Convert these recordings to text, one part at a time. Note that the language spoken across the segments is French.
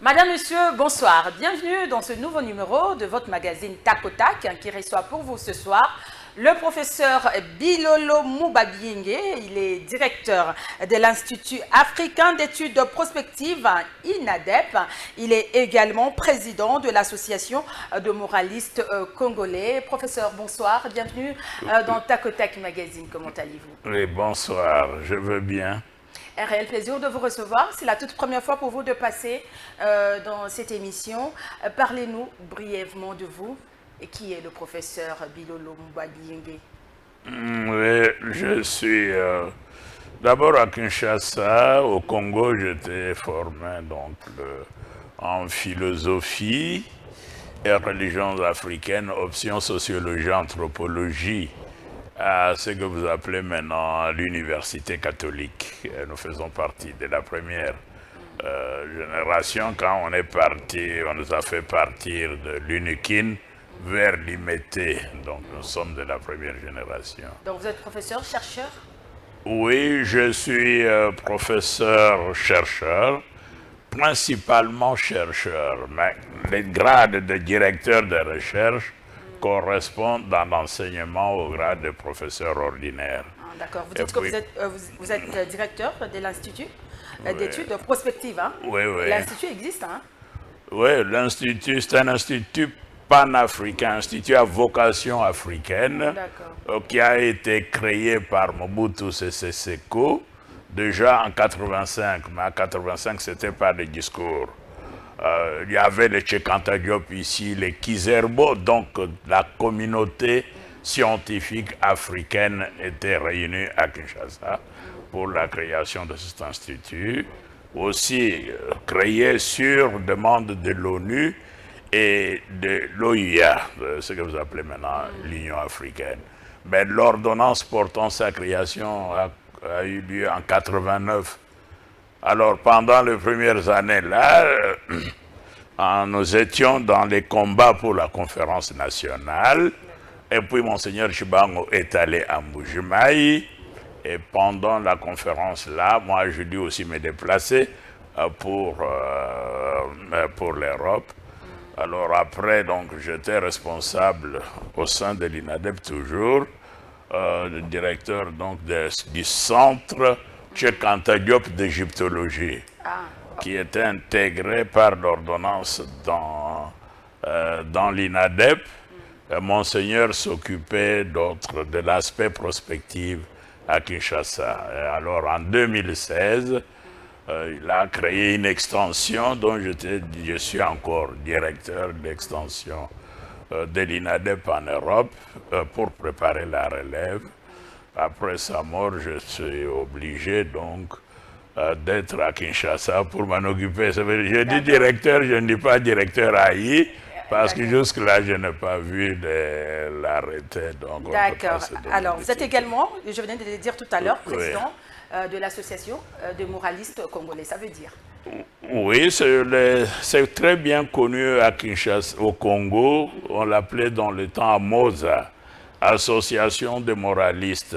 Madame, Monsieur, bonsoir. Bienvenue dans ce nouveau numéro de votre magazine Tac au Tac qui reçoit pour vous ce soir le professeur Bilolo Moubabiengue. Il est directeur de l'Institut africain d'études prospectives INADEP. Il est également président de l'association de moralistes congolais. Professeur, bonsoir. Bienvenue dans Tac au Tac magazine. Comment allez-vous? Oui, bonsoir. Je veux bien. Un réel plaisir de vous recevoir. C'est la toute première fois pour vous de passer dans cette émission. Parlez-nous brièvement de vous. Et qui est le professeur Bilolo Moubabiengue? Oui, je suis d'abord à Kinshasa. Au Congo, j'étais formé en philosophie et religions africaines, option sociologie, anthropologie, à ce que vous appelez maintenant l'université catholique. Nous faisons partie de la première génération. Quand on est parti, on nous a fait partir de l'UNIKIN vers l'IMET. Donc nous sommes de la première génération. Donc vous êtes professeur, chercheur? Oui, je suis professeur-chercheur, principalement chercheur, mais les grades de directeur de recherche correspondent dans l'enseignement au grade de professeur ordinaire. D'accord. Vous dites que vous êtes directeur de l'Institut d'études prospectives. Hein? Oui, oui. L'Institut existe, hein? Oui, l'Institut, c'est un institut panafricain, institut à vocation africaine, qui a été créé par Mobutu Sese Seko, déjà en 85, mais en 85, c'était pas des discours. Il y avait les Tchekanta Diop ici, les Kizerbo, donc la communauté scientifique africaine était réunie à Kinshasa pour la création de cet institut, aussi créé sur demande de l'ONU et de l'OUA, ce que vous appelez maintenant l'Union africaine. Mais l'ordonnance portant sa création a eu lieu en 89. Alors, pendant les premières années, là, nous étions dans les combats pour la conférence nationale. Et puis, Monseigneur Chibango est allé à Mbujimayi. Et pendant la conférence, là, moi, j'ai dû aussi me déplacer pour l'Europe. Alors, après, donc, j'étais responsable au sein de l'INADEP toujours, le directeur donc, du centre Tchekanta Diop d'égyptologie, qui était intégré par l'ordonnance dans l'INADEP. Monseigneur s'occupait de l'aspect prospectif à Kinshasa. Et alors en 2016, il a créé une extension dont je suis encore directeur d'extension de l'INADEP en Europe pour préparer la relève. Après sa mort, je suis obligé donc d'être à Kinshasa pour m'en occuper. Je dis directeur, je ne dis pas directeur AI, parce que jusque-là, je n'ai pas vu l'arrêté. D'accord. Alors, vous êtes également, je venais de le dire tout à l'heure, président de l'association de moralistes congolais. Ça veut dire? Oui, c'est très bien connu à Kinshasa, au Congo. On l'appelait dans le temps Moza. Association de moralistes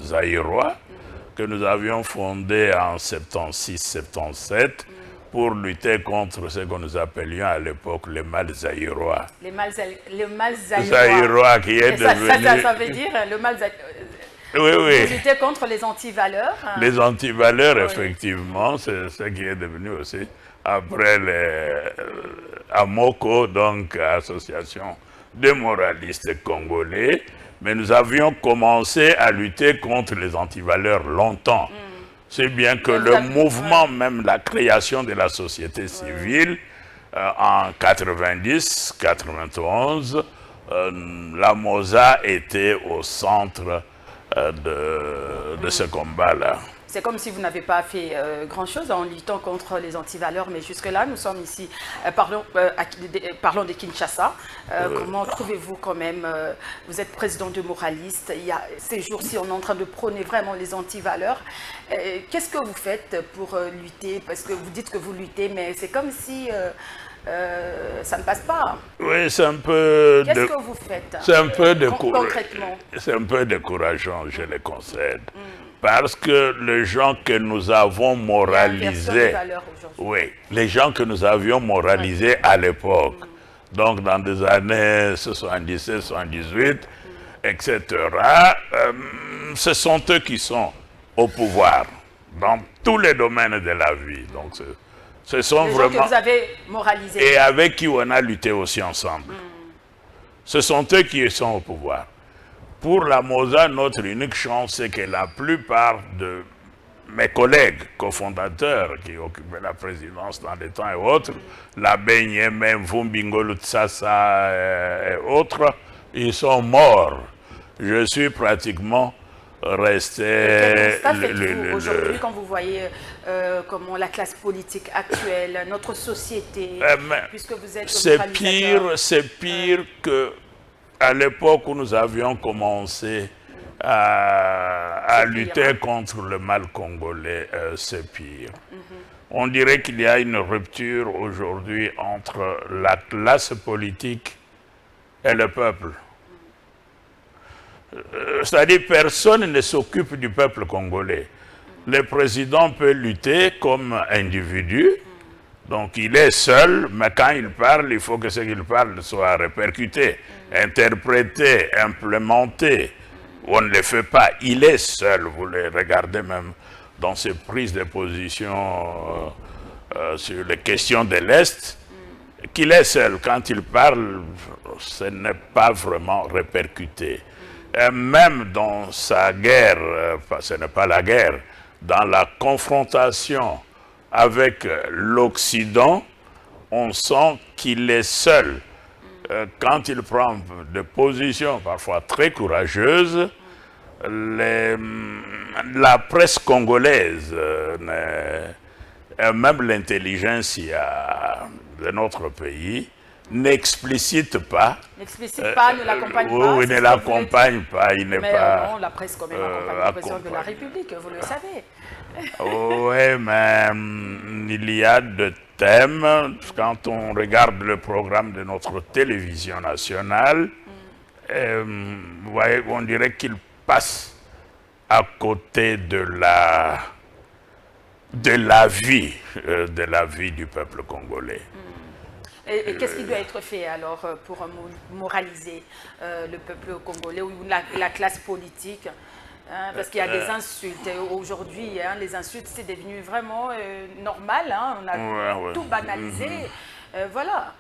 zaïrois que nous avions fondée en 76-77 pour lutter contre ce que nous appelions à l'époque les mal zaïrois. Les mal zaïrois. Zaïrois qui est devenu... Ça veut dire le mal zaïrois. Oui, oui. Vous luttez contre les antivaleurs. Hein. Les antivaleurs, effectivement, c'est ce qui est devenu aussi après AMOCO, donc Association de moralistes congolais, mais nous avions commencé à lutter contre les antivaleurs longtemps. C'est bien que le mouvement, même la création de la société civile, en 90-91, la MOSA était au centre de ce combat-là. C'est comme si vous n'avez pas fait grand-chose en luttant contre les antivaleurs, mais jusque-là, nous sommes ici, parlons de Kinshasa. Comment trouvez-vous quand même, vous êtes président de moralistes, il y a ces jours-ci, on est en train de prôner vraiment les antivaleurs. Qu'est-ce que vous faites pour lutter? Parce que vous dites que vous luttez, mais c'est comme si ça ne passe pas. Oui, c'est un peu... Qu'est-ce que vous faites c'est un peu concrètement? C'est un peu décourageant, je le concède. Parce que les gens que nous avons moralisés, oui, les gens que nous avions moralisés à l'époque, donc dans des années 77, 78, etc., ce sont eux qui sont au pouvoir dans tous les domaines de la vie. Donc, ce sont les vraiment... gens que vous avez moralisés. Et avec qui on a lutté aussi ensemble. Ce sont eux qui sont au pouvoir. Pour la MOSA, notre unique chance, c'est que la plupart de mes collègues cofondateurs qui occupaient la présidence dans les temps et autres, l'abbé Niémé, Mvumbingo Lutsasa et autres, ils sont morts. Je suis pratiquement resté... Quel constat faites-vous aujourd'hui quand vous voyez comment la classe politique actuelle, notre société, puisque vous êtes... C'est pire que à l'époque où nous avions commencé à lutter contre le mal congolais, c'est pire. On dirait qu'il y a une rupture aujourd'hui entre la classe politique et le peuple. C'est-à-dire personne ne s'occupe du peuple congolais. Le président peut lutter comme individu, donc il est seul, mais quand il parle, il faut que ce qu'il parle soit répercuté, interprété, implémenté. On ne le fait pas, il est seul, vous le regardez même dans ses prises de position sur les questions de l'Est, qu'il est seul. Quand il parle, ce n'est pas vraiment répercuté. Et même dans sa guerre, ce n'est pas la guerre, dans la confrontation avec l'Occident, on sent qu'il est seul. Quand il prend des positions parfois très courageuses, la presse congolaise, et même l'intelligentsia de notre pays, n'explicite pas. N'explicite pas, ne l'accompagne pas. Oui, ne l'accompagne pas. Il n'est pas. Non, la presse quand même accompagne le président de la République, vous le savez. Oui, mais il y a des thèmes. Quand on regarde le programme de notre télévision nationale, vous voyez, on dirait qu'il passe à côté de la vie du peuple congolais. Et qu'est-ce qui doit être fait alors pour moraliser le peuple congolais ou la classe politique, hein, parce qu'il y a des insultes. Aujourd'hui, hein, les insultes, c'est devenu vraiment normal. Hein, on a tout banalisé. Voilà.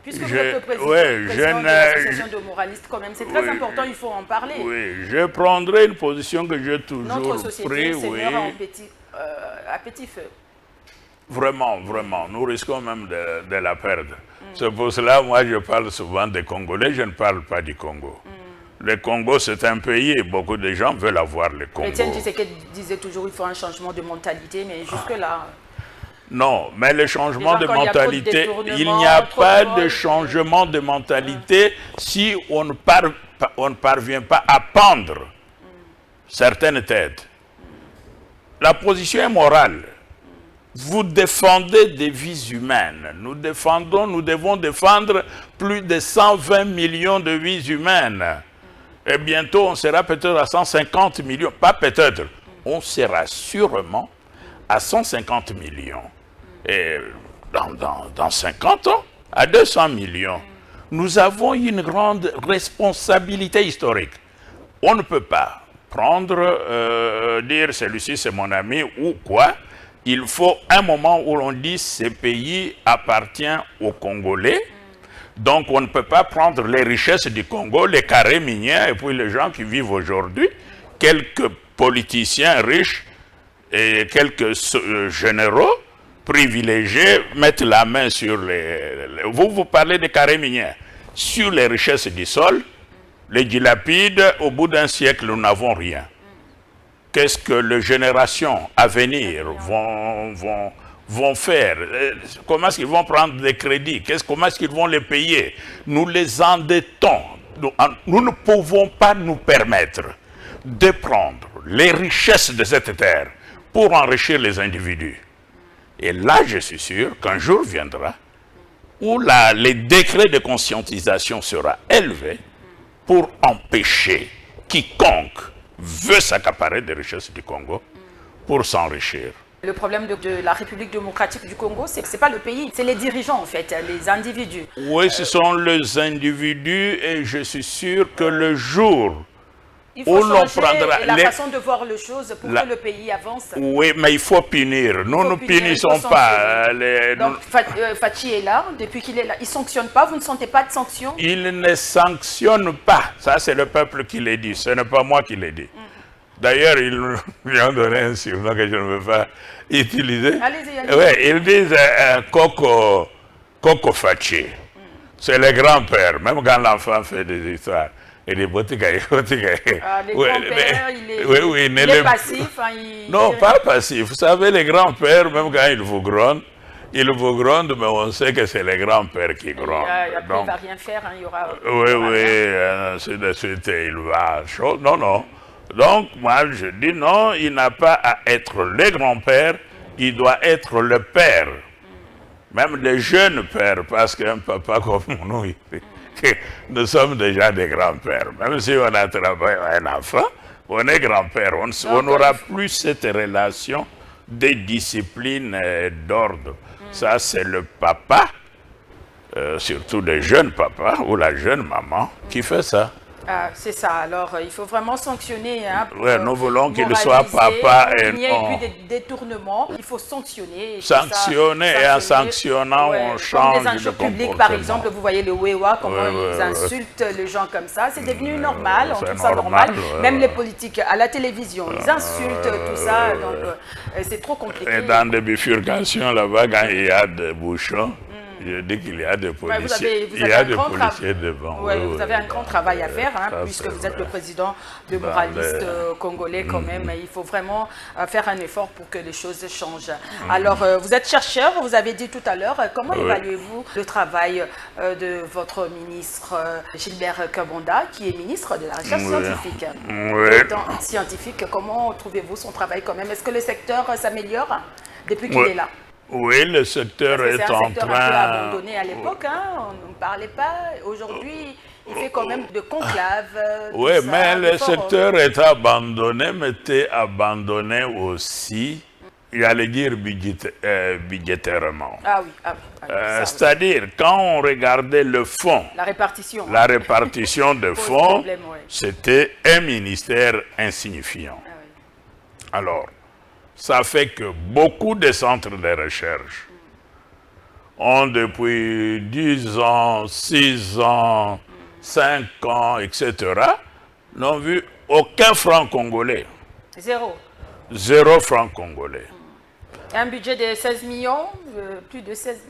Puisque vous êtes le président de l'association de moralistes, quand même, c'est très important, il faut en parler. Oui, je prendrai une position que j'ai toujours prise. Notre société, c'est meurt à petit feu. Vraiment, vraiment. Nous risquons même de la perdre. C'est pour cela, moi, je parle souvent des Congolais, je ne parle pas du Congo. Le Congo, c'est un pays et beaucoup de gens veulent avoir le Congo. Étienne Tshisekedi disait toujours qu'il faut un changement de mentalité, mais jusque-là... Non, mais le changement de mentalité, il n'y a pas de changement de mentalité si on ne parvient pas à pendre certaines têtes. La position est morale. Vous défendez des vies humaines. Nous devons défendre plus de 120 millions de vies humaines. Et bientôt, on sera peut-être à 150 millions. Pas peut-être, on sera sûrement à 150 millions. Et dans 50 ans, à 200 millions. Nous avons une grande responsabilité historique. On ne peut pas prendre, dire celui-ci c'est mon ami ou quoi. Il faut un moment où l'on dit ce pays appartient aux Congolais. Donc on ne peut pas prendre les richesses du Congo, les carrés miniers et puis les gens qui vivent aujourd'hui. Quelques politiciens riches et quelques généraux privilégiés mettent la main sur vous parlez des carrés miniers. Sur les richesses du sol, les dilapident, au bout d'un siècle, nous n'avons rien. Qu'est-ce que les générations à venir vont faire? Comment est-ce qu'ils vont prendre des crédits? Comment est-ce qu'ils vont les payer? Nous les endettons. Nous ne pouvons pas nous permettre de prendre les richesses de cette terre pour enrichir les individus. Et là, je suis sûr qu'un jour viendra où les décrets de conscientisation seront élevés pour empêcher quiconque veut s'accaparer des richesses du Congo pour s'enrichir. Le problème de la République démocratique du Congo, c'est que ce n'est pas le pays, c'est les dirigeants en fait, les individus. Oui, ce sont les individus et je suis sûr que le jour il faut changer la façon de voir les choses pour que le pays avance. Oui, mais il faut punir. Nous ne punissons pas. Donc Fachi est là, depuis qu'il est là. Il ne sanctionne pas, vous ne sentez pas de sanctions? Il ne sanctionne pas. Ça, c'est le peuple qui l'a dit, ce n'est pas moi qui l'ai dit. D'ailleurs, ils lui ont donné un surnom que je ne veux pas utiliser. Allez-y. Oui, ils disent Coco Fachi. C'est le grand-père, même quand l'enfant fait des histoires. Il est boticaï. Les grands-pères, il est passif. Non, pas passif. Vous savez, les grands-pères, même quand ils vous grondent, mais on sait que c'est les grands-pères qui grondent. Après, il ne va rien faire, il y aura... Oui, ainsi de suite, il va... Non. Donc, moi, je dis non, il n'a pas à être le grand-père, il doit être le père. Même les jeunes pères, parce qu'un papa comme nous, nous sommes déjà des grands-pères. Même si on a travaillé un enfant, on est grand-père. On n'aura plus cette relation de discipline et d'ordre. Ça, c'est le papa, surtout les jeunes papas ou la jeune maman, qui fait ça. Ah, c'est ça, alors il faut vraiment sanctionner. Oui, nous voulons qu'il soit papa et il n'y ait plus de détournement, il faut sanctionner. Sanctionner et en sanctionnant, on change comme les enjeux publics, par exemple, vous voyez le Wewa, comment ils insultent les gens comme ça, c'est devenu normal, on trouve ça normal. Même les politiques à la télévision, ils insultent tout ça, donc c'est trop compliqué. Et dans des bifurcations là-bas, quand il y a des bouchons, je dis qu'il y a des policiers, vous avez devant. Vous avez un grand travail à faire, puisque vous êtes le président de moralistes congolais quand même. Il faut vraiment faire un effort pour que les choses changent. Alors, vous êtes chercheur, vous avez dit tout à l'heure. Comment évaluez-vous le travail de votre ministre Gilbert Kabonda, qui est ministre de la Recherche scientifique? Étant scientifique, comment trouvez-vous son travail quand même? Est-ce que le secteur s'améliore depuis qu'il est là? Oui, le secteur est en train... C'est un secteur un peu abandonné à l'époque, on ne parlait pas. Aujourd'hui, il fait quand même de conclaves. Oui, mais le secteur est abandonné, mais est abandonné aussi, j'allais dire budgétairement. Ah oui. C'est-à-dire, quand on regardait le fonds, la répartition de fonds, c'était un ministère insignifiant. Alors, ça fait que beaucoup de centres de recherche ont depuis 10 ans, 6 ans, 5 ans, etc., n'ont vu aucun franc congolais. Zéro franc congolais. Un budget de 16 millions, plus de 16...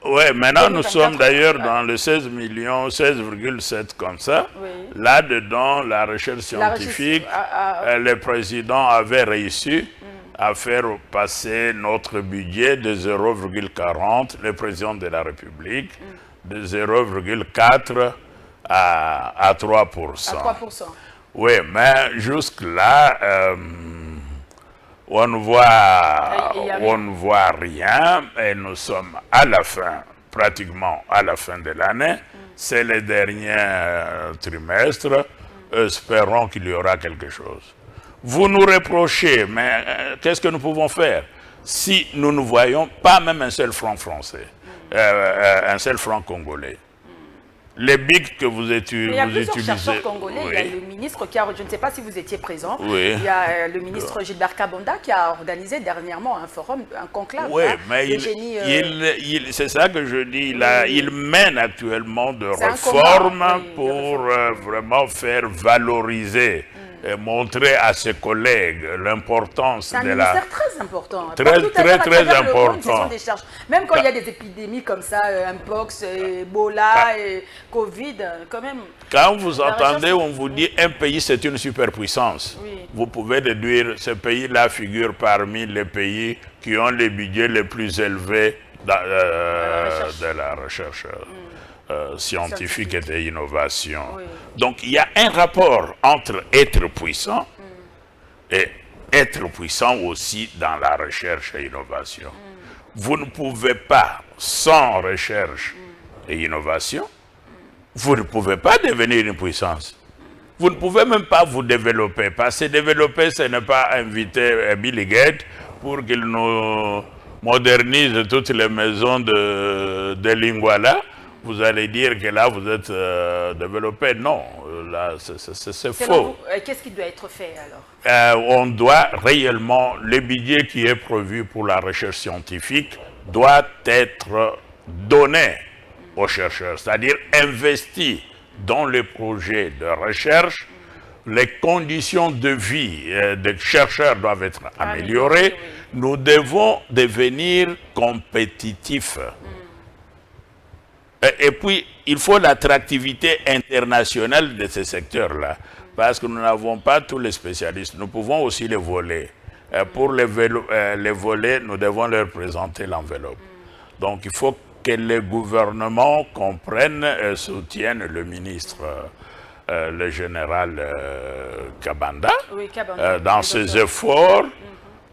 Oui, maintenant nous sommes d'ailleurs dans le 16 millions, 16,7 comme ça. Là-dedans, la recherche scientifique, le président avait réussi à faire passer notre budget de 0,40, le président de la République, de 0,4 à 3%. À 3%. Oui, mais jusque-là, on ne voit rien et nous sommes à la fin, pratiquement à la fin de l'année. C'est le dernier trimestre. Espérons qu'il y aura quelque chose. Vous nous reprochez, mais qu'est-ce que nous pouvons faire si nous ne voyons pas même un seul franc français, un seul franc congolais? Les BIC que vous utilisez... Il y a plusieurs chercheurs congolais. Il y a le ministre qui a... Je ne sais pas si vous étiez présent. Il y a le ministre Gilbert Kabonda qui a organisé dernièrement un forum, un conclave. Oui, mais c'est ça que je dis. Il mène actuellement de réformes pour vraiment faire valoriser et montrer à ses collègues l'importance de la... C'est un ministère très important. Très important. Même quand il y a des épidémies comme ça, Mpox, Ebola, et Covid, quand même... Quand vous entendez, on vous dit un pays c'est une superpuissance, vous pouvez déduire ce pays-là figure parmi les pays qui ont les budgets les plus élevés de la recherche. Scientifique et d'innovation. Donc il y a un rapport entre être puissant et être puissant aussi dans la recherche et innovation. Vous ne pouvez pas, sans recherche et innovation, vous ne pouvez pas devenir une puissance. Vous ne pouvez même pas vous développer. Parce que développer, ce n'est pas inviter Billy Gates pour qu'il nous modernise toutes les maisons de Lingwala. Vous allez dire que là, vous êtes développé. Non, là, c'est faux. Qu'est-ce qui doit être fait alors? On doit réellement, le budget qui est prévu pour la recherche scientifique doit être donné aux chercheurs, c'est-à-dire investi dans les projets de recherche. Les conditions de vie des chercheurs doivent être améliorées. Nous devons devenir compétitifs. Et puis, il faut l'attractivité internationale de ces secteurs-là, parce que nous n'avons pas tous les spécialistes. Nous pouvons aussi les voler. Pour les voler, nous devons leur présenter l'enveloppe. Donc, il faut que les gouvernements comprennent et soutiennent le ministre, le général Kabanda, dans ses efforts.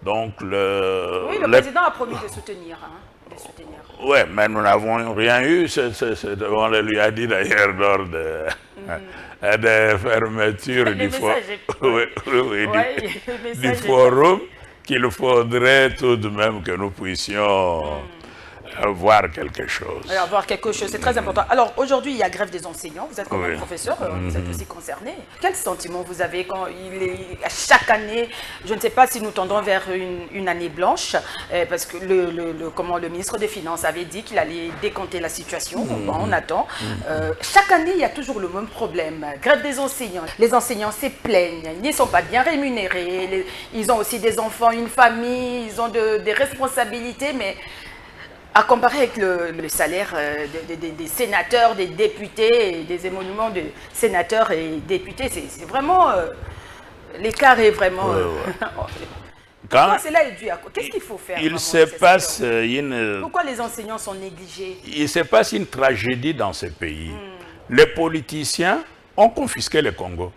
Donc, le président a promis de soutenir. Oui, mais nous n'avons rien eu. On le lui a dit d'ailleurs lors de fermeture du forum qu'il faudrait tout de même que nous puissions voir quelque chose. Alors, voir quelque chose, c'est très important. Alors, aujourd'hui, il y a grève des enseignants. Vous êtes comme un professeur, vous êtes aussi concerné. Quel sentiment vous avez quand chaque année, je ne sais pas si nous tendons vers une année blanche, parce que le ministre des Finances avait dit qu'il allait décanter la situation. On attend. Chaque année, il y a toujours le même problème. Grève des enseignants. Les enseignants se plaignent. Ils ne sont pas bien rémunérés. Ils ont aussi des enfants, une famille. Ils ont des responsabilités, mais à comparer avec le salaire des sénateurs, des députés, des émoluments de sénateurs et députés, c'est vraiment... l'écart est vraiment... Pourquoi cela est dû à quoi? Qu'est-ce qu'il faut faire? Il se passe Pourquoi les enseignants sont négligés? Il se passe une tragédie dans ce pays. Les politiciens ont confisqué le Congo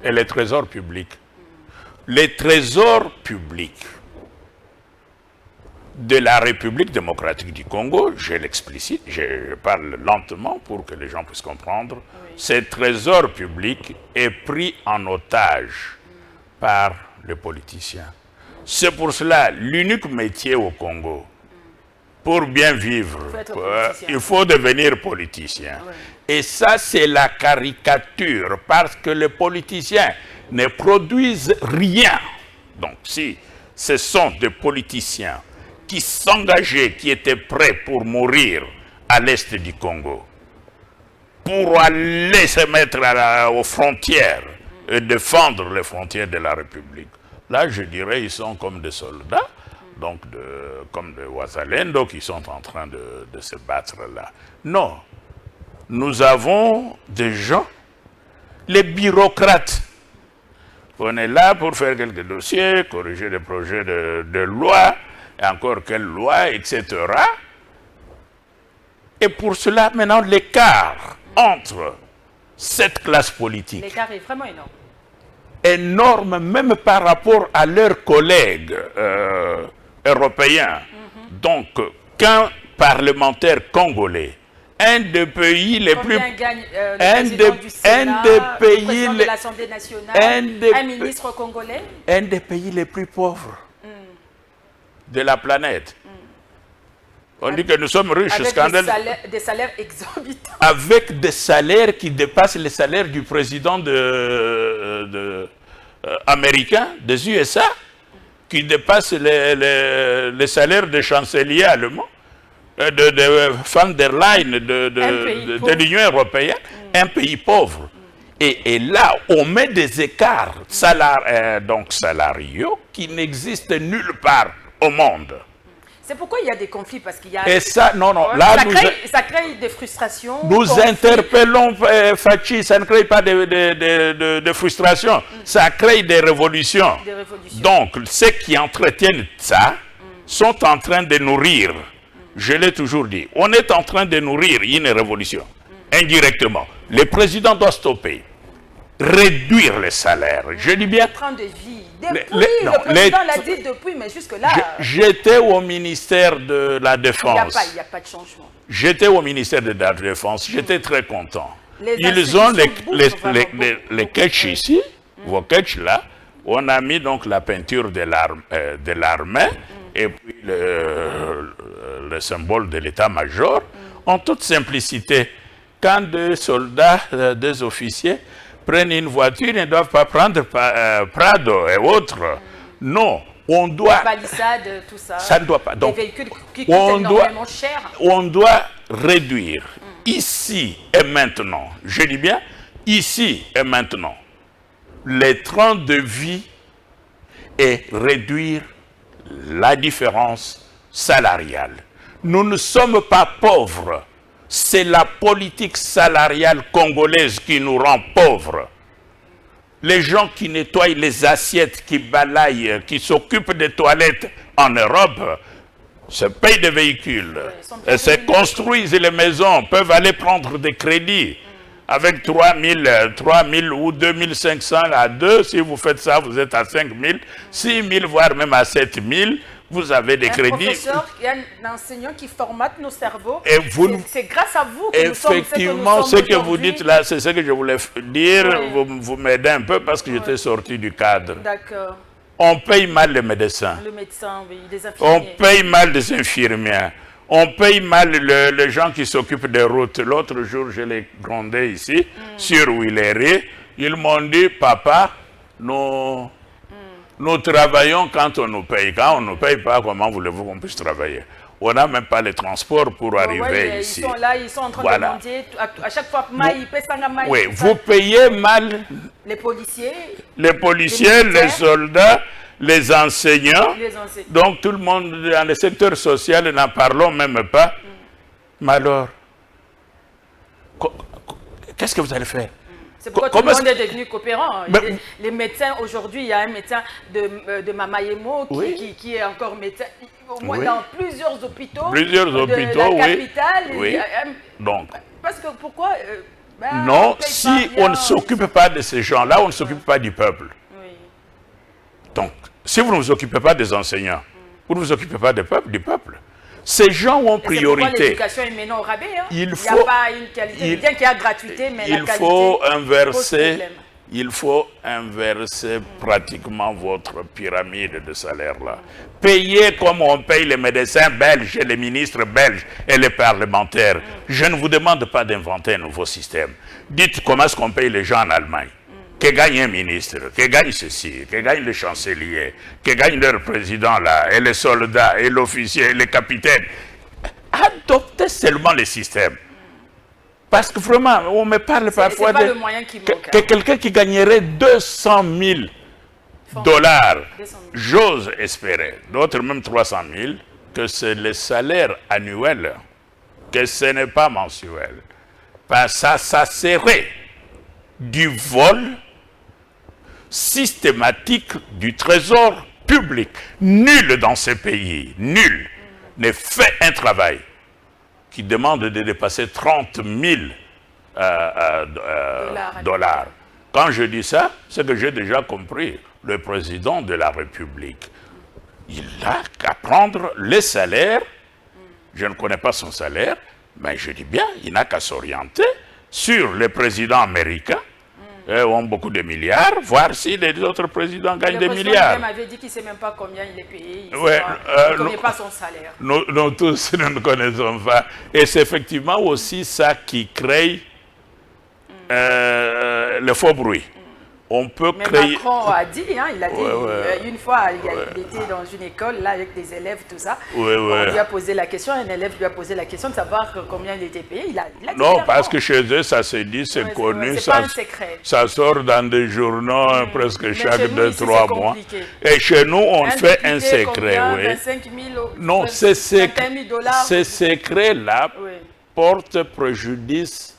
et les trésors publics. Les trésors publics de la République démocratique du Congo, je l'explicite, je parle lentement pour que les gens puissent comprendre, ce trésor public est pris en otage par les politiciens. C'est pour cela, l'unique métier au Congo, pour bien vivre, il faut devenir politicien. Et ça, c'est la caricature, parce que les politiciens ne produisent rien. Donc, si ce sont des politiciens qui s'engageaient, qui étaient prêts pour mourir à l'est du Congo, pour aller se mettre aux frontières et défendre les frontières de la République. Là, je dirais, ils sont comme des soldats, donc comme des Ouazalendo qui sont en train de se battre là. Non, nous avons des gens, les bureaucrates. On est là pour faire quelques dossiers, corriger des projets de loi, et encore quelle loi, etc. Et pour cela, maintenant, l'écart entre cette classe politique... L'écart est vraiment énorme. Énorme, même par rapport à leurs collègues européens. Donc, qu'un parlementaire congolais, un des pays les plus... gagne le président de l'Assemblée nationale, un ministre congolais? Un des pays les plus pauvres de la planète. On dit que nous sommes riches, avec des salaires exorbitants. Avec des salaires qui dépassent les salaires du président américain, des USA, qui dépassent les salaires des chanceliers allemands, de von der Leyen, de l'Union européenne, un pays pauvre. Et là, on met des écarts salariaux qui n'existent nulle part au monde. C'est pourquoi il y a des conflits, parce qu'il y a... Et ça, non, là, ça crée des frustrations. Nous interpellons Fachi, ça ne crée pas de frustration, ça crée des révolutions. Donc, ceux qui entretiennent ça sont en train de nourrir, je l'ai toujours dit, on est en train de nourrir une révolution, indirectement. Le président doit stopper, réduire les salaires, je dis bien... Le train de vie. Le président l'a dit depuis, mais jusque-là... J'étais au ministère de la Défense. Il n'y a pas de changement. J'étais au ministère de la Défense, j'étais très content. Ils ont les ketchs ici, vos ketchs là. On a mis donc la peinture de l'armée et puis le symbole de l'état-major. En toute simplicité, quand deux soldats, deux officiers prennent une voiture, ils ne doivent pas prendre Prado et autres. Non, on doit... Balissade, tout ça. Ça ne doit pas. Donc, des véhicules qui coûtent énormément cher. On doit réduire ici et maintenant, je dis bien ici et maintenant, les trains de vie et réduire la différence salariale. Nous ne sommes pas pauvres. C'est la politique salariale congolaise qui nous rend pauvres. Les gens qui nettoient les assiettes, qui balayent, qui s'occupent des toilettes en Europe, se payent des véhicules, se construisent les maisons, peuvent aller prendre des crédits. Avec 3 000 ou 2 500 à 2, si vous faites ça, vous êtes à 5 000, 6 000, voire même à 7 000, vous avez des crédits. Professeur, il y a un enseignant qui formate nos cerveaux. C'est grâce à vous que effectivement, ce que vous dites là, c'est ce que je voulais dire. Oui. Vous m'aidez un peu parce que j'étais sorti du cadre. D'accord. On paye mal les médecins. Le médecin, oui, les infirmiers. On paye mal les infirmières. On paye mal les gens qui s'occupent des routes. L'autre jour, je les grondais ici, sur Willery. Ils m'ont dit, papa, nous travaillons quand on nous paye. Quand on ne nous paye pas, comment voulez-vous qu'on puisse travailler? On n'a même pas les transports pour arriver ici. Ils sont là, ils sont en train de demander à chaque fois, oui, vous payez mal les policiers, les soldats, les enseignants. Donc tout le monde dans le secteur social, n'en parlons même pas. Mais alors, qu'est-ce que vous allez faire? C'est pourquoi tout le monde est devenu coopérant. Les médecins, aujourd'hui, il y a un médecin de Mamayemo qui est encore médecin, au moins dans plusieurs hôpitaux de la capitale. Oui. Donc, parce que pourquoi non, si on ne s'occupe pas de ces gens-là, on ne s'occupe pas du peuple. Oui. Donc, si vous ne vous occupez pas des enseignants, vous ne vous occupez pas du peuple. Ces gens ont priorité. L'éducation est maintenant au rabais. Hein. Il n'y a pas une qualité. Bien qu'il y a gratuité, mais la qualité il faut inverser pratiquement votre pyramide de salaire-là. Payez comme on paye les médecins belges, les ministres belges et les parlementaires. Je ne vous demande pas d'inventer un nouveau système. Dites comment est-ce qu'on paye les gens en Allemagne. Que gagne un ministre, que gagne ceci, que gagne le chancelier, que gagne leur président là, et les soldats, et l'officier, et les capitaines. Adoptez seulement le système. Parce que vraiment, on me parle parfois de quelqu'un qui gagnerait 200 000 dollars. J'ose espérer, d'autres même 300 000, que c'est le salaire annuel, que ce n'est pas mensuel. Parce que ça serait du vol systématique du trésor public. Nul dans ce pays, nul, ne fait un travail qui demande de dépasser 30 000 dollars. Quand je dis ça, c'est que j'ai déjà compris. Le président de la République, il n'a qu'à prendre les salaires. Je ne connais pas son salaire, mais je dis bien, il n'a qu'à s'orienter sur les présidents américains. Ont beaucoup de milliards, voir si les autres présidents gagnent des milliards. Le président m'avait dit qu'il ne sait même pas combien il est payé. Il ne connaît pas son salaire. Nous tous, nous ne connaissons pas. Et c'est effectivement aussi ça qui crée le faux bruit. On peut créer... Macron a dit, hein, il a dit, une fois, il était dans une école là, avec des élèves, tout ça. On lui a posé la question, un élève lui a posé la question de savoir combien il était payé. Il a dit non, parce que chez eux, ça se dit, c'est connu. C'est pas un secret. Ça sort dans des journaux presque chaque 2-3 mois. Et chez nous, on fait un secret. Combien, 25 000, non, ces secrets-là portent préjudice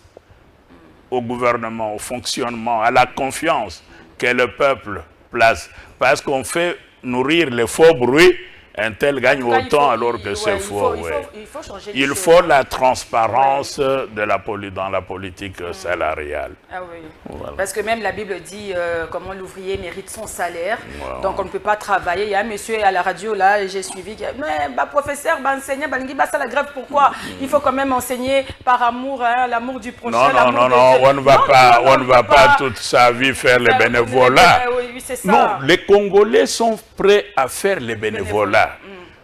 au gouvernement, au fonctionnement, à la confiance que le peuple place. Parce qu'on fait nourrir les faux bruits, un tel gagne autant alors que c'est faux. Il faut changer il faut la transparence dans la politique salariale. Ah oui. Voilà. Parce que même la Bible dit comment l'ouvrier mérite son salaire. Wow. Donc on ne peut pas travailler. Il y a un monsieur à la radio là, et j'ai suivi, mais professeur, enseignant, ça la grève, pourquoi? Il faut quand même enseigner par amour, hein, l'amour du prochain. Non, on ne va pas toute sa vie faire le bénévolat. Oui, c'est ça. Non, les Congolais sont prêts à faire le bénévolat.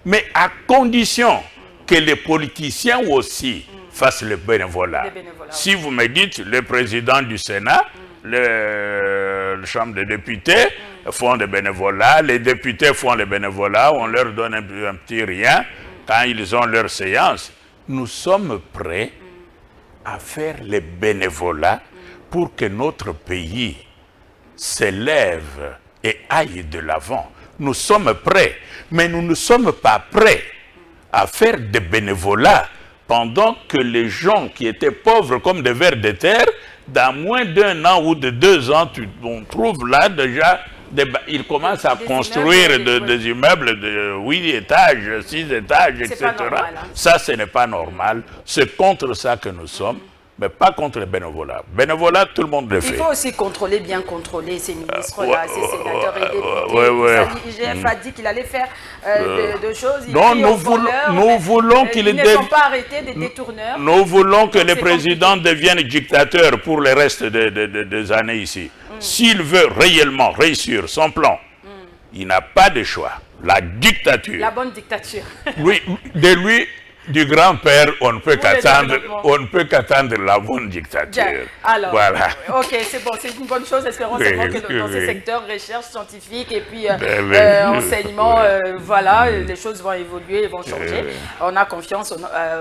Mais à condition que les politiciens aussi fassent le bénévolat. Si vous me dites, le président du Sénat, la Chambre des députés font le bénévolat, les députés font le bénévolat, on leur donne un petit rien quand ils ont leur séance. Nous sommes prêts à faire le bénévolat pour que notre pays s'élève et aille de l'avant. Nous sommes prêts, mais nous ne sommes pas prêts à faire des bénévolats pendant que les gens qui étaient pauvres comme des vers de terre, dans moins d'1 an ou de 2 ans, on trouve là déjà, ils commencent à construire des immeubles de 8 étages, 6 étages, etc. Normal, hein. Ça, ce n'est pas normal. C'est contre ça que nous sommes. Mais pas contre le bénévolat. Bénévolat, tout le monde le fait. Il faut aussi bien contrôler ces ministres-là, ces sénateurs et députés. IGF a dit qu'il allait faire de choses. Non, nous voulons qu'ils ne sont pas arrêtés des détourneurs. Nous voulons que le président devienne dictateur pour le reste des années ici. S'il veut réellement réussir son plan, il n'a pas de choix. La dictature. La bonne dictature. Oui, de lui. Du grand-père, on ne peut qu'attendre la bonne dictature. Bien. Alors, voilà. Ok, c'est bon, c'est une bonne chose. Espérons seulement que dans ces secteurs, recherche scientifique et puis enseignement, voilà, les choses vont évoluer, vont changer. On a confiance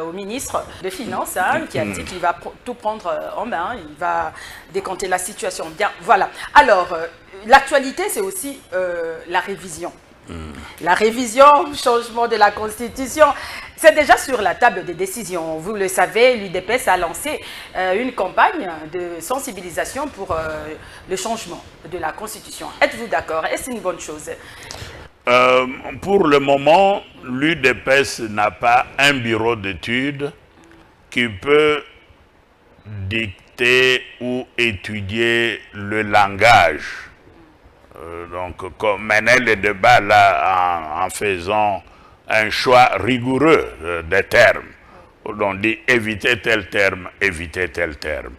au ministre des Finances qui a dit qu'il va tout prendre en main, il va décanter la situation. Bien, voilà. Alors, l'actualité, c'est aussi la révision. La révision, changement de la Constitution, c'est déjà sur la table des décisions. Vous le savez, l'UDPS a lancé une campagne de sensibilisation pour le changement de la Constitution. Êtes-vous d'accord? Est-ce une bonne chose? Pour le moment, l'UDPS n'a pas un bureau d'études qui peut dicter ou étudier le langage. Donc, mener le débat là en faisant un choix rigoureux des termes. On dit éviter tel terme, éviter tel terme.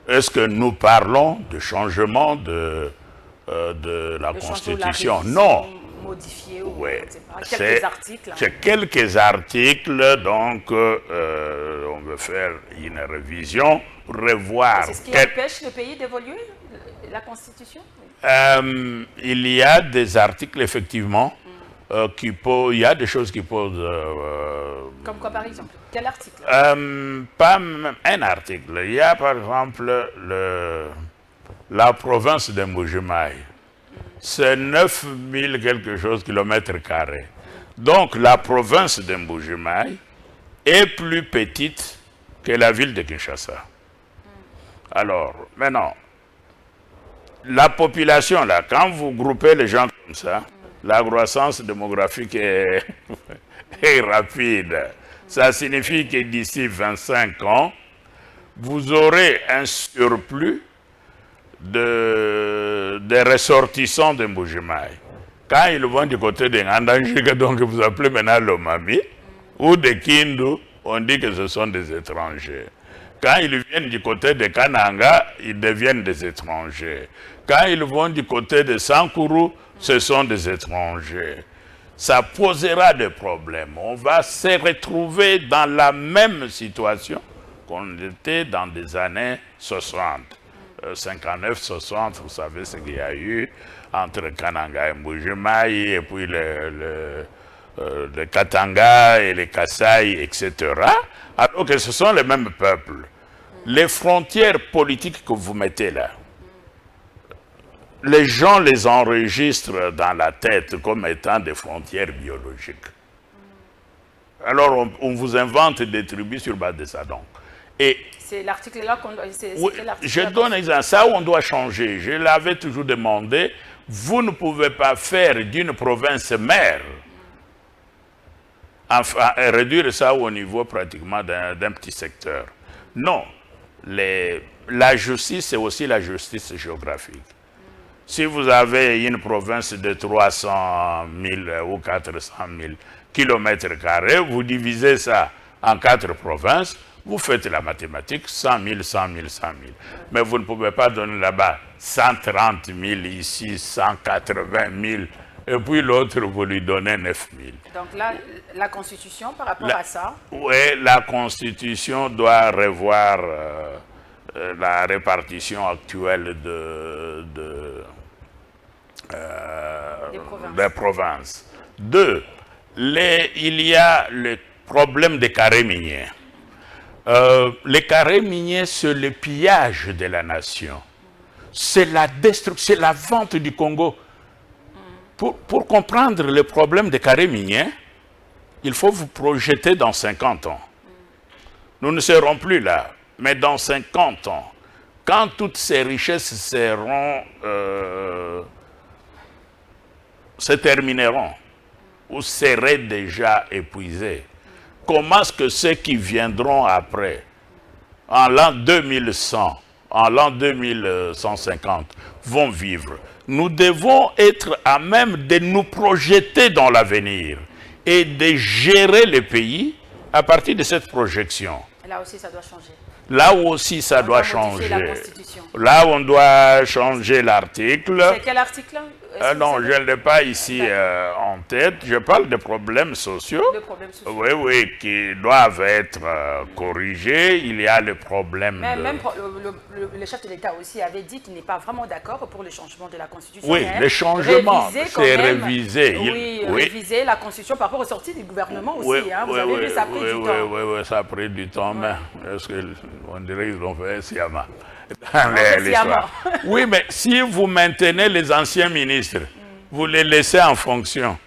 Est-ce que nous parlons de changement de la Constitution? Non. Modifier ou quelques articles. C'est quelques articles, donc on veut faire une révision, revoir. C'est ce qui empêche le pays d'évoluer, la Constitution? Il y a des articles, effectivement, il y a des choses qui posent... Comme quoi, par exemple? Quel article? Pas un article. Il y a, par exemple, la province de Mbuji-Mayi. C'est 9000 quelque chose kilomètres carrés. Donc, la province de Mbuji-Mayi est plus petite que la ville de Kinshasa. Alors, maintenant... La population, là, quand vous groupez les gens comme ça, la croissance démographique est rapide. Ça signifie que d'ici 25 ans, vous aurez un surplus de ressortissants de Mbuji-Mayi. Quand ils vont du côté de Ngandanjika, donc vous appelez maintenant Lomami, ou de Kindu, on dit que ce sont des étrangers. Quand ils viennent du côté de Kananga, ils deviennent des étrangers. Quand ils vont du côté de Sankuru, ce sont des étrangers. Ça posera des problèmes. On va se retrouver dans la même situation qu'on était dans des années 60. 59, 60, vous savez ce qu'il y a eu entre Kananga et Mbuji-Mayi, et puis le Katanga et les Kasaï, etc. Alors que ce sont les mêmes peuples. Les frontières politiques que vous mettez là, les gens les enregistrent dans la tête comme étant des frontières biologiques. Alors on vous invente des tribus sur base de ça. Donc. C'est l'article là qu'on doit... Oui, je donne un exemple. Ça, on doit changer. Je l'avais toujours demandé. Vous ne pouvez pas faire d'une province mère enfin, réduire ça au niveau pratiquement d'un petit secteur. Non, la justice, c'est aussi la justice géographique. Si vous avez une province de 300 000 ou 400 000 kilomètres carrés, vous divisez ça en 4 provinces, vous faites la mathématique, 100 000, 100 000, 100 000. Mais vous ne pouvez pas donner là-bas 130 000 ici, 180 000, et puis l'autre, vous lui donnez 9 000. Donc là, la Constitution, par rapport à ça? Oui, la Constitution doit revoir la répartition actuelle des provinces. 2, il y a le problème des carrés miniers. Les carrés miniers, c'est le pillage de la nation. C'est la destruction, c'est la vente du Congo. Pour comprendre le problème des carrés miniers, il faut vous projeter dans 50 ans. Nous ne serons plus là, mais dans 50 ans, quand toutes ces richesses se termineront ou seraient déjà épuisées, comment est-ce que ceux qui viendront après, en l'an 2100, en l'an 2150, vont vivre? Nous devons être à même de nous projeter dans l'avenir et de gérer le pays à partir de cette projection. Là aussi, ça doit changer. Là aussi, ça doit changer. La Constitution. Là, on doit changer l'article. C'est quel article? Non, je ne l'ai pas ici en tête. Je parle de problèmes sociaux. De problèmes sociaux. Oui, oui, qui doivent être corrigés. Il y a le problème. Mais même le chef de l'État aussi avait dit qu'il n'est pas vraiment d'accord pour le changement de la Constitution. Oui, le changement, c'est réviser. Oui, réviser la Constitution par rapport aux sorties du gouvernement aussi. Oui, hein. Vous avez vu, ça a pris du temps. Oui, ça a pris du temps, mais est-ce qu'on dirait qu'ils l'ont fait sciemment? Oui, mais si vous maintenez les anciens ministres, vous les laissez en fonction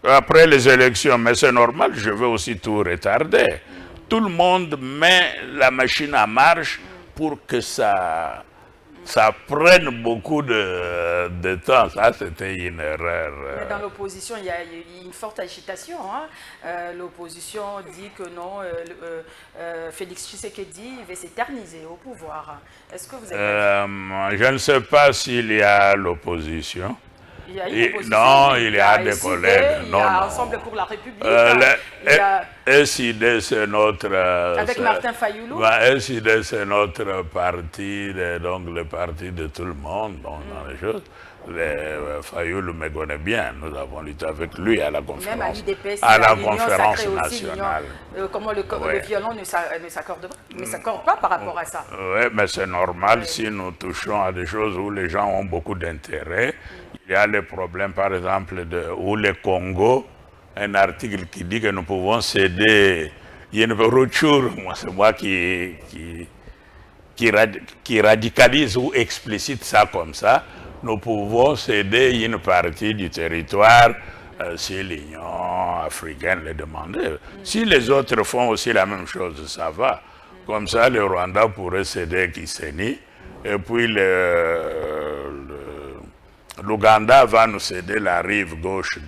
après les élections, mais c'est normal, je veux aussi tout retarder. Tout le monde met la machine en marche pour que ça prenne beaucoup de temps. Ça, c'était une erreur. Mais dans l'opposition, il y a une forte agitation. Hein. L'opposition dit que non, Félix Tshisekedi va s'éterniser au pouvoir. Est-ce que vous êtes... Je ne sais pas s'il y a l'opposition. Il y a une opposition. Non, il y a des collègues. Il y a Ensemble pour la République. SID, c'est notre... Avec Martin Fayoulou. SID, c'est notre parti, donc le parti de tout le monde, donc dans les choses. Fayoulou me connaît bien, nous avons lutté avec lui à la conférence, même à l'IDPS, à la conférence nationale. Comment le violon ne s'accorde pas par rapport à ça. Oui, mais c'est normal si nous touchons à des choses où les gens ont beaucoup d'intérêt. Il y a le problème, par exemple, où le Congo, un article qui dit que nous pouvons céder, il y a une rupture, c'est moi qui radicalise ou explicite ça comme ça, nous pouvons céder une partie du territoire si l'Union africaine le demandait. Si les autres font aussi la même chose, ça va. Comme ça, le Rwanda pourrait céder Kiseni, et puis l'Ouganda va nous céder la rive gauche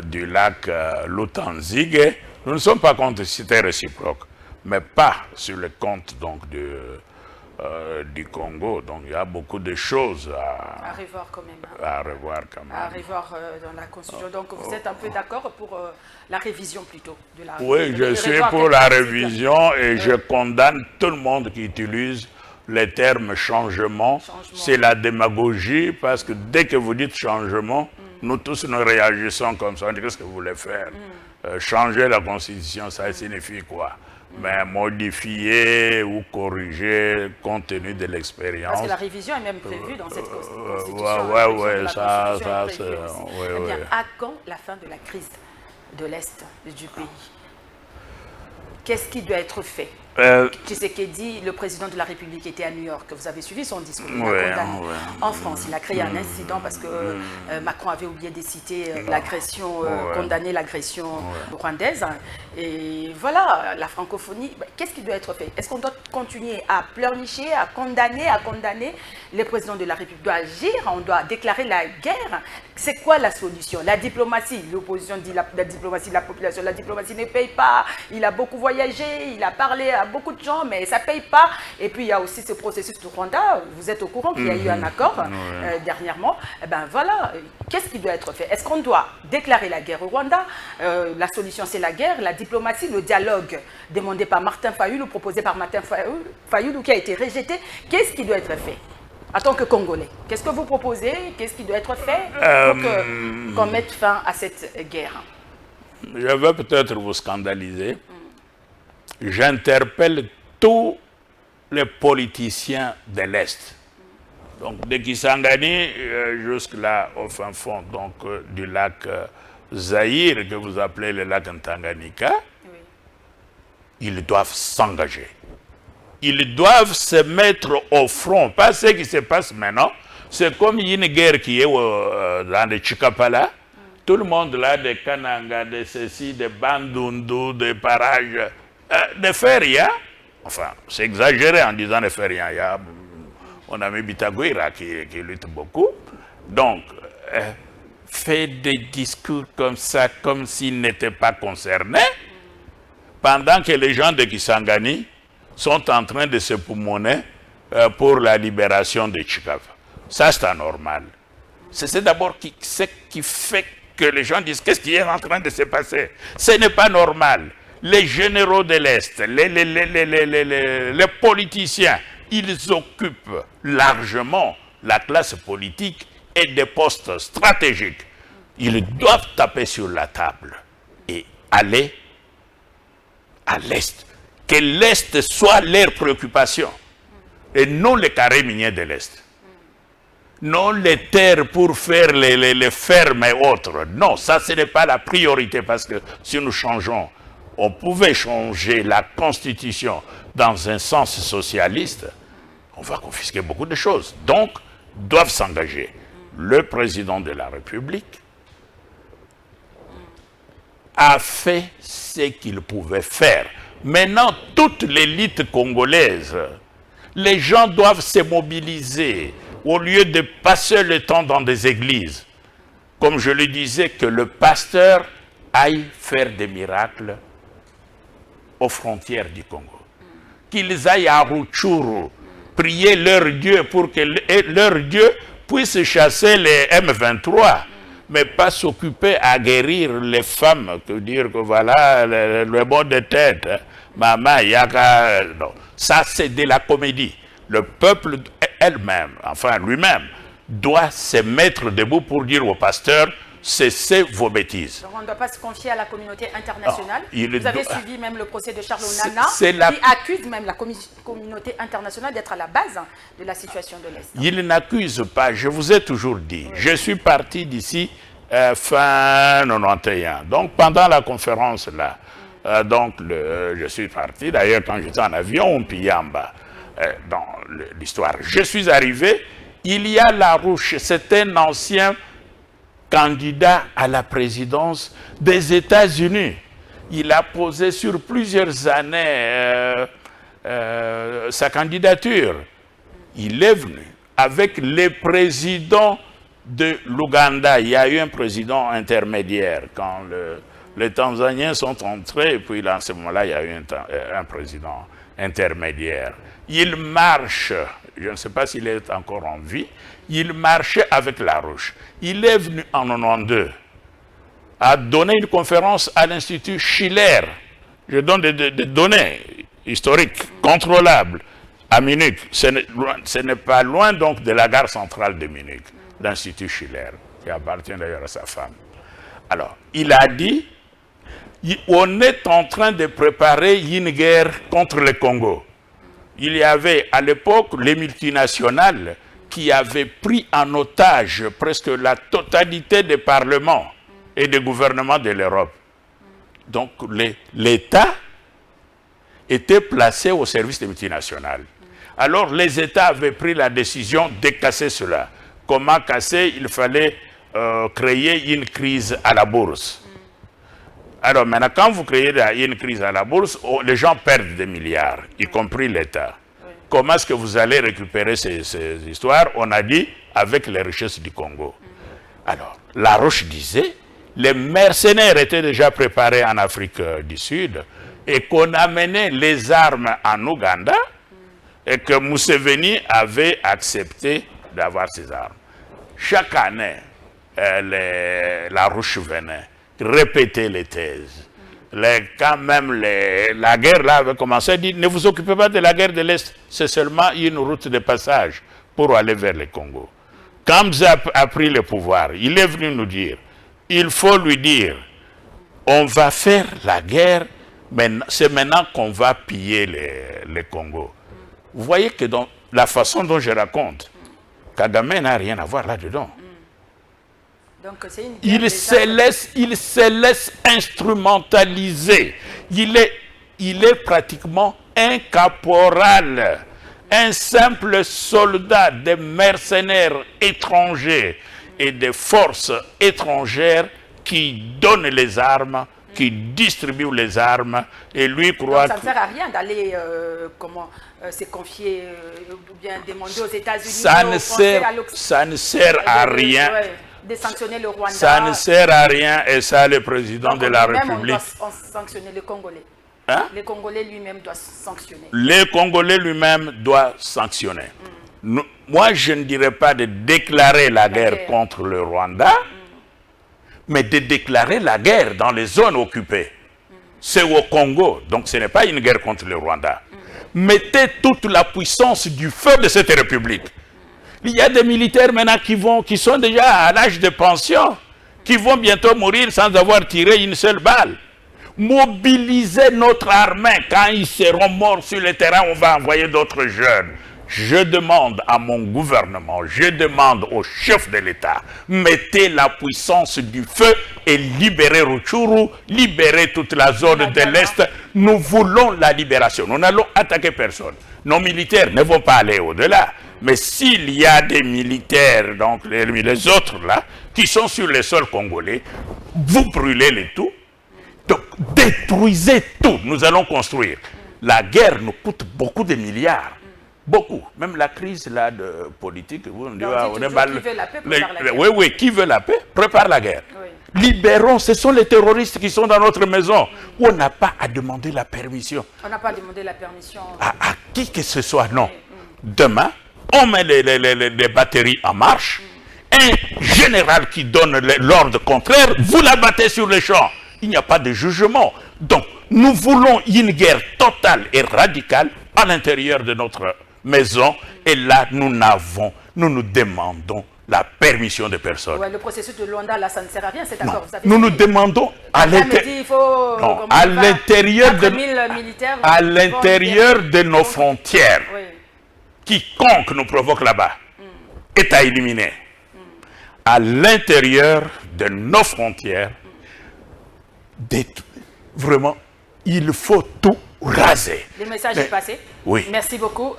du lac Lutanzige. Nous ne sommes pas contre c'était réciproque, mais pas sur le compte donc du Congo. Donc il y a beaucoup de choses à revoir quand même. À revoir quand même. À revoir dans la Constitution. Donc vous êtes un peu d'accord pour la révision plutôt de la... Oui, je suis pour la révision et je condamne tout le monde qui utilise les termes changement. C'est la démagogie parce que dès que vous dites changement, nous tous nous réagissons comme ça. On dit qu'est-ce que vous voulez faire? Changer la Constitution, ça signifie quoi? Mais modifier ou corriger compte tenu de l'expérience. Parce que la révision est même prévue dans cette Constitution. Oui, ça c'est... Eh bien, à quand la fin de la crise de l'Est du pays? Qu'est-ce qui doit être fait Tshisekedi, le président de la République, était à New York. Vous avez suivi son discours. Il a condamné en France. Il a créé un incident parce que Macron avait oublié de citer l'agression, condamner l'agression rwandaise. Et voilà, la francophonie, qu'est-ce qui doit être fait? Est-ce qu'on doit continuer à pleurnicher, à condamner? Le président de la République doit agir, on doit déclarer la guerre. C'est quoi la solution? La diplomatie. L'opposition dit la diplomatie de la population. La diplomatie ne paye pas. Il a beaucoup voyagé, il a parlé à beaucoup de gens, mais ça ne paye pas. Et puis, il y a aussi ce processus de Rwanda. Vous êtes au courant qu'il y a eu un accord dernièrement. Eh bien, voilà. Qu'est-ce qui doit être fait? Est-ce qu'on doit déclarer la guerre au Rwanda? La solution, c'est la guerre, la diplomatie, le dialogue demandé par Martin Fayulu, proposé par Martin Fayulu, qui a été rejeté. Qu'est-ce qui doit être fait en tant que Congolais? Qu'est-ce que vous proposez? Qu'est-ce qui doit être fait pour qu'on mette fin à cette guerre? Je vais peut-être vous scandaliser. J'interpelle tous les politiciens de l'Est. Donc, de Kisangani jusque-là, au fin fond donc, du lac Zaïre, que vous appelez le lac Tanganyika, ils doivent s'engager. Ils doivent se mettre au front. Pas ce qui se passe maintenant. C'est comme une guerre qui est dans le Chikapala. Tout le monde là, des Kananga, des ceci, des Bandundu, des parages, ne fait rien. Enfin, c'est exagéré en disant ne fait rien. On a mis Bitagouira qui lutte beaucoup. Donc, fait des discours comme ça, comme s'ils n'étaient pas concernés, pendant que les gens de Kisangani sont en train de se poumoner pour la libération de Chikapa. Ça, c'est anormal. C'est d'abord ce qui fait que les gens disent qu'est-ce qui est en train de se passer. Ce n'est pas normal. Les généraux de l'Est, les politiciens, ils occupent largement la classe politique et des postes stratégiques. Ils doivent taper sur la table et aller à l'Est. Que l'Est soit leur préoccupation et non les carrés miniers de l'Est. Non les terres pour faire les fermes et autres. Non, ça ce n'est pas la priorité parce que si nous changeons, on pouvait changer la constitution dans un sens socialiste, on va confisquer beaucoup de choses. Donc, doivent s'engager. Le président de la République a fait ce qu'il pouvait faire. Maintenant, toute l'élite congolaise, les gens doivent se mobiliser au lieu de passer le temps dans des églises. Comme je le disais, que le pasteur aille faire des miracles aux frontières du Congo. Qu'ils aillent à Rutshuru, prier leur Dieu pour que leur Dieu puisse chasser les M23. Mais pas s'occuper à guérir les femmes, que dire que voilà, le bon de tête, maman, yaka, non. Ça c'est de la comédie. Le peuple elle-même, enfin lui-même, doit se mettre debout pour dire au pasteur, cessez vos bêtises. Donc on ne doit pas se confier à la communauté internationale. Vous avez suivi même le procès de Charles Onana, qui accuse même la communauté internationale d'être à la base de la situation de l'Est. Il n'accuse pas, je vous ai toujours dit. Oui. Je suis parti d'ici fin 91. Donc pendant la conférence là, je suis parti, d'ailleurs quand j'étais en avion, on pillait en bas, dans l'histoire. Je suis arrivé, il y a Larouche, c'est un ancien candidat à la présidence des États-Unis. Il a posé sur plusieurs années sa candidature. Il est venu avec les présidents de l'Ouganda. Il y a eu un président intermédiaire quand les Tanzaniens sont entrés, et puis là, à ce moment-là, il y a eu un président intermédiaire. Il marche, je ne sais pas s'il est encore en vie, il marchait avec Larouche. Il est venu en 92 à donner une conférence à l'Institut Schiller. Je donne des données historiques, contrôlables, à Munich. Ce n'est pas loin donc de la gare centrale de Munich, l'Institut Schiller, qui appartient d'ailleurs à sa femme. Alors, il a dit, on est en train de préparer une guerre contre le Congo. Il y avait à l'époque les multinationales qui avaient pris en otage presque la totalité des parlements et des gouvernements de l'Europe. Donc l'État étaient placés au service des multinationales. Alors les États avaient pris la décision de casser cela. Comment casser? Il fallait créer une crise à la bourse. Alors maintenant, quand vous créez une crise à la bourse, les gens perdent des milliards, y compris l'État. Comment est-ce que vous allez récupérer ces histoires? On a dit avec les richesses du Congo. Alors, Laroche disait, les mercenaires étaient déjà préparés en Afrique du Sud et qu'on amenait les armes en Ouganda et que Museveni avait accepté d'avoir ces armes. Chaque année, Laroche venait répéter les thèses. Quand même la guerre là avait commencé, il dit ne vous occupez pas de la guerre de l'Est, c'est seulement une route de passage pour aller vers le Congo. Quand Mzee a pris le pouvoir, il est venu nous dire, il faut lui dire, on va faire la guerre, mais c'est maintenant qu'on va piller le Congo. Vous voyez que dans la façon dont je raconte, Kagame n'a rien à voir là-dedans. Donc, il se laisse instrumentaliser. Il est pratiquement un caporal, un simple soldat des mercenaires étrangers et des forces étrangères qui donnent les armes, qui distribuent les armes, et lui croit... Donc, ça ne sert à rien d'aller se confier ou bien demander aux États-Unis. Ça ne sert à rien. De sanctionner le Rwanda. Ça ne sert à rien, et ça, le président de la République... On doit sanctionner le Congolais. Hein? Le Congolais lui-même doit sanctionner. Le Congolais lui-même doit sanctionner. Moi, je ne dirais pas de déclarer la guerre contre le Rwanda, mais de déclarer la guerre dans les zones occupées. C'est au Congo, donc ce n'est pas une guerre contre le Rwanda. Mettez toute la puissance du feu de cette république. Il y a des militaires maintenant qui sont déjà à l'âge de pension, qui vont bientôt mourir sans avoir tiré une seule balle. Mobilisez notre armée. Quand ils seront morts sur le terrain, on va envoyer d'autres jeunes. Je demande à mon gouvernement, je demande au chef de l'État, mettez la puissance du feu et libérez Rutshuru, libérez toute la zone de l'Est. Nous voulons la libération. Nous n'allons attaquer personne. Nos militaires ne vont pas aller au-delà. Mais s'il y a des militaires, donc les autres là, qui sont sur le sol congolais, vous brûlez les tout. Donc détruisez tout. Nous allons construire. La guerre nous coûte beaucoup de milliards. Beaucoup. Même la crise là de politique, vous on dit, on est mal. Qui veut la paix, prépare la guerre. Oui, qui veut la paix, prépare la guerre. Oui. Libérons, ce sont les terroristes qui sont dans notre maison. On n'a pas à demander la permission. On n'a pas à demander la permission. À qui que ce soit, non. Demain, on met les batteries en marche. Un général qui donne l'ordre contraire, vous l'abattez sur les champs. Il n'y a pas de jugement. Donc, nous voulons une guerre totale et radicale à l'intérieur de notre maison. Et là, nous nous demandons la permission de personne. Ouais, le processus de Luanda, là, ça ne sert à rien, c'est d'accord. Nous nous demandons à l'intérieur de nos frontières. Oui. Quiconque nous provoque là-bas est à éliminer. À l'intérieur de nos frontières, vraiment, il faut tout raser. Le message est passé. Oui. Merci beaucoup,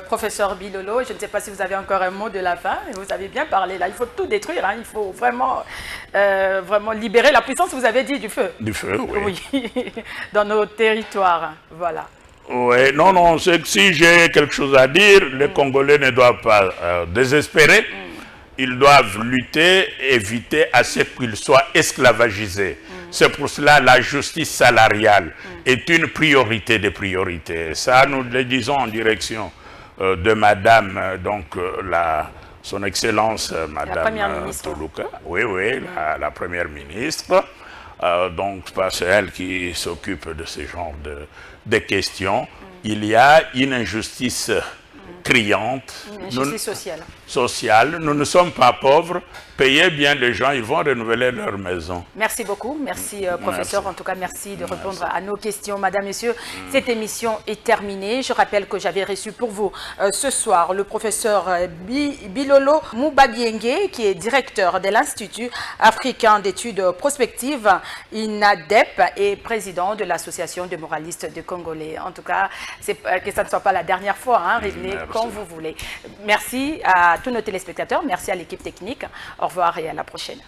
professeur Bilolo. Je ne sais pas si vous avez encore un mot de la fin. Vous avez bien parlé là. Il faut tout détruire. Hein. Il faut vraiment, vraiment libérer la puissance, vous avez dit, du feu. Du feu, oui. Oui. Dans nos territoires. Voilà. Oui, non, c'est que si j'ai quelque chose à dire, les Congolais ne doivent pas désespérer. Ils doivent lutter, éviter à ce qu'ils soient esclavagisés. C'est pour cela que la justice salariale est une priorité des priorités. Ça, nous le disons en direction de Madame, son Excellence, Madame Toluka. Oui, la Première ministre. Donc, c'est elle qui s'occupe de ce genre de questions. Il y a une injustice criante. Une injustice sociale. Sociale. Nous ne sommes pas pauvres. Payez bien les gens, ils vont renouveler leur maison. Merci beaucoup. Merci, professeur. Merci. En tout cas, merci de répondre à nos questions. Madame, Messieurs, cette émission est terminée. Je rappelle que j'avais reçu pour vous ce soir le professeur Bilolo Moubabiengue, qui est directeur de l'Institut africain d'études prospectives, INADEP, et président de l'Association des moralistes de Congolais. En tout cas, que ça ne soit pas la dernière fois. Hein, revenez quand vous voulez. Merci à tous nos téléspectateurs. Merci à l'équipe technique. Au revoir et à la prochaine.